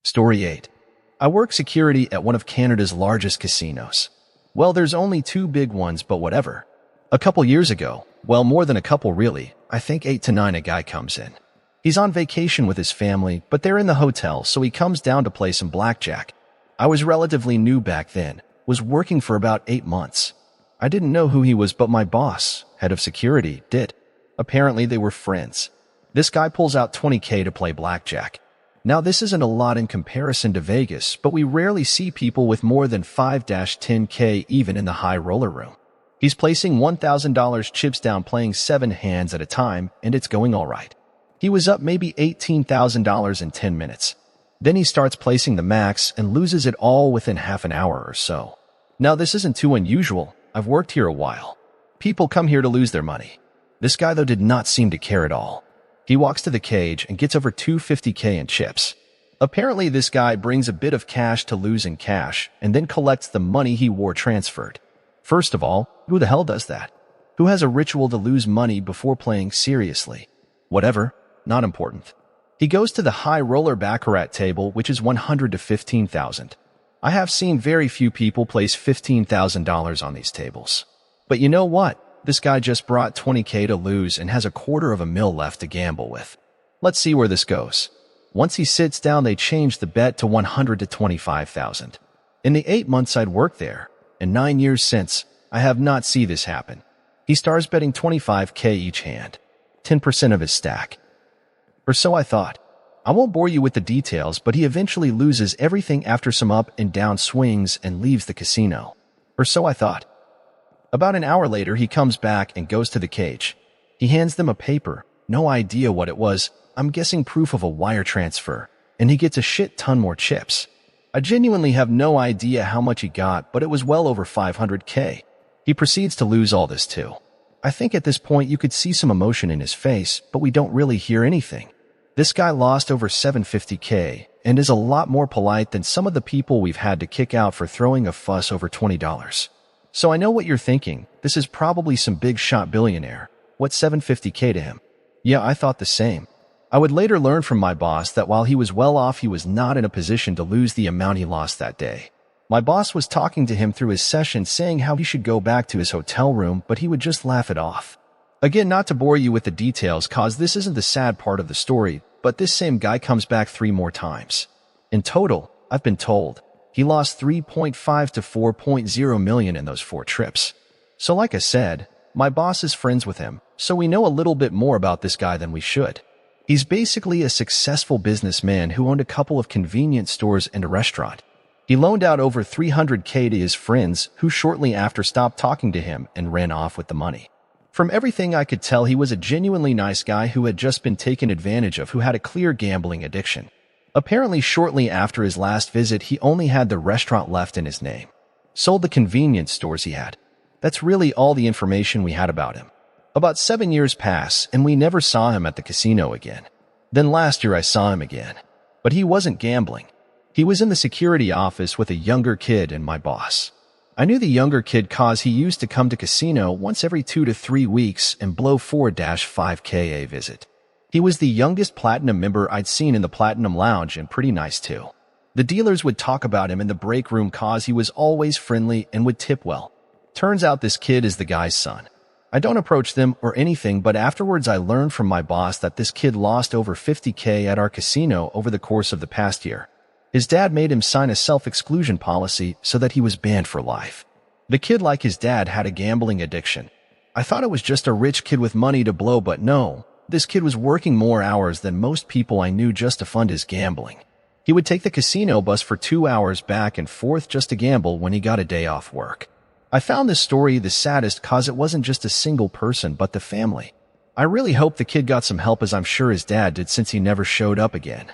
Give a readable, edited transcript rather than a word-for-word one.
Story 8. I work security at one of Canada's largest casinos. Well, there's only two big ones, but whatever. A couple years ago, well, more than a couple really, I think 8 to 9, a guy comes in. He's on vacation with his family, but they're in the hotel, so he comes down to play some blackjack. I was relatively new back then, was working for about 8 months. I didn't know who he was, but my boss, head of security, did. Apparently they were friends. This guy pulls out $20K to play blackjack. Now, this isn't a lot in comparison to Vegas, but we rarely see people with more than 5-10K even in the high roller room. He's placing $1,000 chips down, playing 7 hands at a time, and it's going all right. He was up maybe $18,000 in 10 minutes. Then he starts placing the max and loses it all within half an hour or so. Now, this isn't too unusual. I've worked here a while. People come here to lose their money. This guy, though, did not seem to care at all. He walks to the cage and gets over $250K in chips. Apparently, this guy brings a bit of cash to lose in cash and then collects the money he wore transferred. First of all, who the hell does that? Who has a ritual to lose money before playing seriously? Whatever, not important. He goes to the high roller baccarat table, which is $100 to $15,000. I have seen very few people place $15,000 on these tables. But you know what? This guy just brought $20K to lose and has $250,000 left to gamble with. Let's see where this goes. Once he sits down, they change the bet to $100 to $25,000. In the 8 months I'd worked there, and 9 years since, I have not seen this happen. He starts betting $25K each hand, 10% of his stack. Or so I thought. I won't bore you with the details, but he eventually loses everything after some up and down swings and leaves the casino. Or so I thought. About an hour later, he comes back and goes to the cage. He hands them a paper, no idea what it was, I'm guessing proof of a wire transfer, and he gets a shit ton more chips. I genuinely have no idea how much he got, but it was well over $500K. He proceeds to lose all this too. I think at this point you could see some emotion in his face, but we don't really hear anything. This guy lost over $750K and is a lot more polite than some of the people we've had to kick out for throwing a fuss over $20. So I know what you're thinking. This is probably some big shot billionaire. What's $750K to him? Yeah, I thought the same. I would later learn from my boss that while he was well off, he was not in a position to lose the amount he lost that day. My boss was talking to him through his session, saying how he should go back to his hotel room, but he would just laugh it off. Again, not to bore you with the details, cause this isn't the sad part of the story, but this same guy comes back 3 more times. In total, I've been told, he lost $3.5 to $4.0 million in those 4 trips. So like I said, my boss is friends with him, so we know a little bit more about this guy than we should. He's basically a successful businessman who owned a couple of convenience stores and a restaurant. He loaned out over $300K to his friends, who shortly after stopped talking to him and ran off with the money. From everything I could tell, he was a genuinely nice guy who had just been taken advantage of, who had a clear gambling addiction. Apparently, shortly after his last visit, he only had the restaurant left in his name. Sold the convenience stores he had. That's really all the information we had about him. About 7 years pass, and we never saw him at the casino again. Then last year I saw him again. But he wasn't gambling. He was in the security office with a younger kid and my boss. I knew the younger kid cause he used to come to casino once every 2 to 3 weeks and blow 4-5K a visit. He was the youngest platinum member I'd seen in the platinum lounge, and pretty nice too. The dealers would talk about him in the break room cause he was always friendly and would tip well. Turns out this kid is the guy's son. I don't approach them or anything, but afterwards I learned from my boss that this kid lost over $50K at our casino over the course of the past year. His dad made him sign a self-exclusion policy so that he was banned for life. The kid, like his dad, had a gambling addiction. I thought it was just a rich kid with money to blow, but no. This kid was working more hours than most people I knew just to fund his gambling. He would take the casino bus for 2 hours back and forth just to gamble when he got a day off work. I found this story the saddest cause it wasn't just a single person but the family. I really hope the kid got some help, as I'm sure his dad did, since he never showed up again.